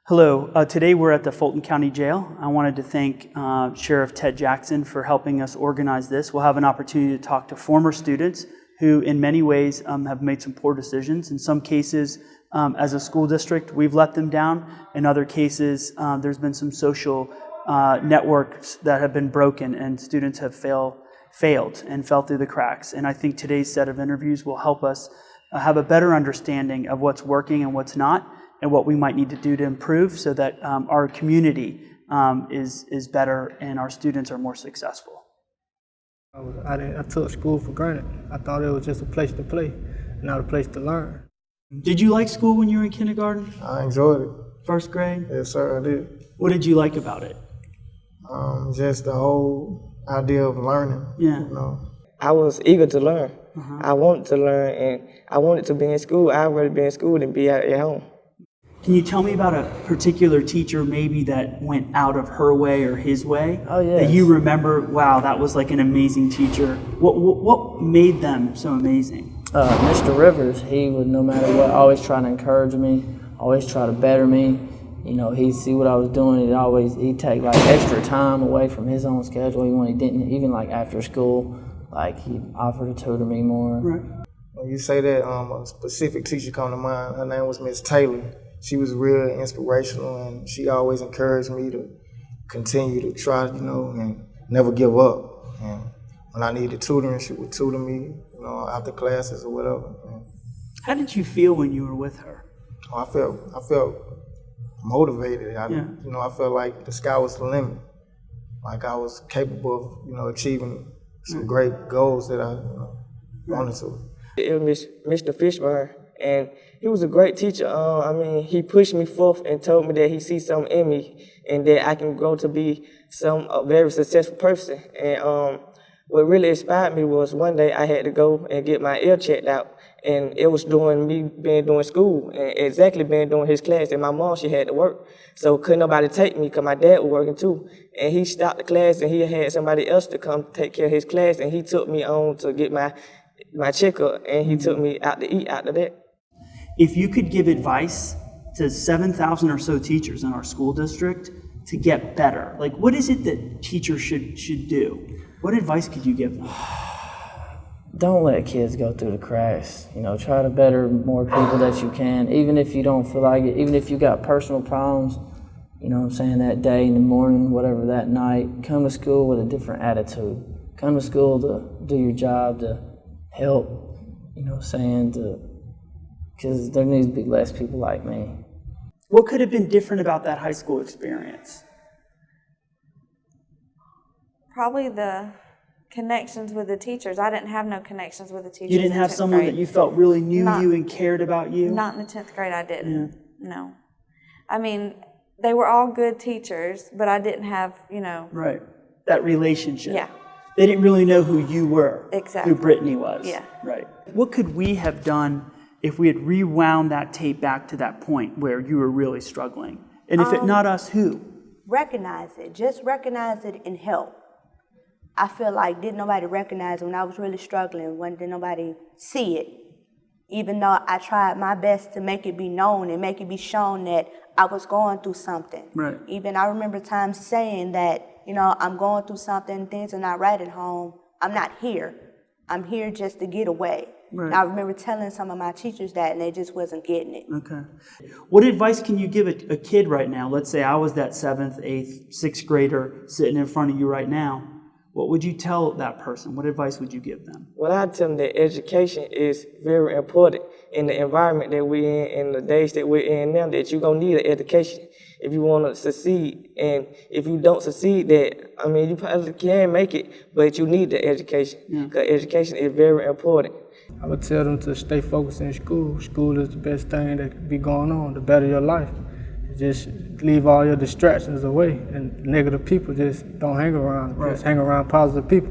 Hello, today we're at the Fulton County Jail. I wanted to thank Sheriff Ted Jackson for helping us organize this. We'll have an opportunity to talk to former students who in many ways have made some poor decisions. In some cases, as a school district, we've let them down. In other cases, there's been some social networks that have been broken and students have failed and fell through the cracks. And I think today's set of interviews will help us have a better understanding of what's working and what's not, and what we might need to do to improve so that our community is better and our students are more successful. I took school for granted. I thought it was just a place to play, not a place to learn. Did you like school when you were in kindergarten? I enjoyed it. First grade? Yes, sir, I did. What did you like about it? Just the whole idea of learning. Yeah. You know. I was eager to learn. I wanted to learn, and I wanted to be in school. I'd rather be in school than be at home. Can you tell me about a particular teacher maybe that went out of her way or his way? Oh, yes. That you remember, wow, that was like an amazing teacher. What made them so amazing? Mr. Rivers, he would, no matter what, always try to encourage me, always try to better me. You know, he'd see what I was doing, he'd take like extra time away from his own schedule, even when he didn't, even like after school, like he'd offer to tutor me more. Right. When you say that, a specific teacher come to mind. Her name was Miss Taylor. She was real inspirational, and she always encouraged me to continue to try, and never give up. And when I needed tutoring, she would tutor me, after classes or whatever. How did you feel when you were with her? I felt motivated. I felt like the sky was the limit. Like I was capable of, achieving some great goals that I wanted to. It was Mr. Fishburne, and he was a great teacher. He pushed me forth and told me that he sees something in me and that I can grow to be a very successful person. And what really inspired me was one day I had to go and get my ear checked out, and it was during me being doing school, and exactly being doing his class, and my mom, she had to work. So couldn't nobody take me because my dad was working too. And he stopped the class and he had somebody else to come take care of his class, and he took me on to get my checkup, and he took me out to eat after that. If you could give advice to 7,000 or so teachers in our school district to get better, like what is it that teachers should do? What advice could you give them? Don't let kids go through the cracks. Try to better more people that you can, even if you don't feel like it, even if you got personal problems, that day, in the morning, whatever, that night, come to school with a different attitude. Come to school to do your job, to help, because there needs to be less people like me. What could have been different about that high school experience? Probably the connections with the teachers. I didn't have no connections with the teachers. You didn't have someone grade. that you felt really knew you and cared about you? Not in the 10th grade, I didn't. Yeah. No. They were all good teachers, but I didn't have, Right. That relationship. Yeah. They didn't really know who you were. Exactly. Who Brittany was. Yeah. Right. What could we have done if we had rewound that tape back to that point where you were really struggling? And if not us, who? Recognize it. Just recognize it and help. I feel like didn't nobody recognize it when I was really struggling, when did nobody see it. Even though I tried my best to make it be known and make it be shown that I was going through something. Right. Even I remember times saying that, I'm going through something, things are not right at home. I'm not here. I'm here just to get away. Right. And I remember telling some of my teachers that, and they just wasn't getting it. Okay. What advice can you give a kid right now? Let's say I was that 7th, 8th, 6th grader sitting in front of you right now. What would you tell that person? What advice would you give them? Well, I tell them that education is very important in the environment that we're in the days that we're in now, that you're going to need an education if you want to succeed. And if you don't succeed, you probably can make it, but you need the education, because education is very important. I would tell them to stay focused in school. School is the best thing that could be going on to better your life. Just leave all your distractions away, and negative people just don't hang around. Right. Just hang around positive people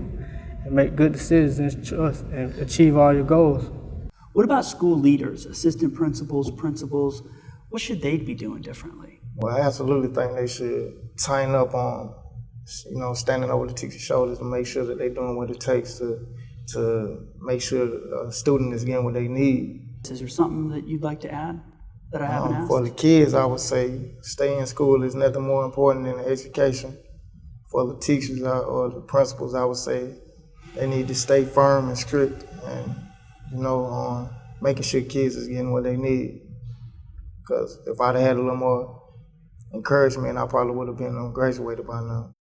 and make good decisions and achieve all your goals. What about school leaders, assistant principals, principals? What should they be doing differently? Well, I absolutely think they should tighten up on, standing over the teacher's shoulders and make sure that they're doing what it takes to make sure a student is getting what they need. Is there something that you'd like to add? that I haven't asked? For the kids, I would say stay in school is nothing more important than the education. For the teachers or the principals, I would say they need to stay firm and strict and, making sure kids is getting what they need. Because if I'd had a little more encouragement, I probably would have been graduated by now.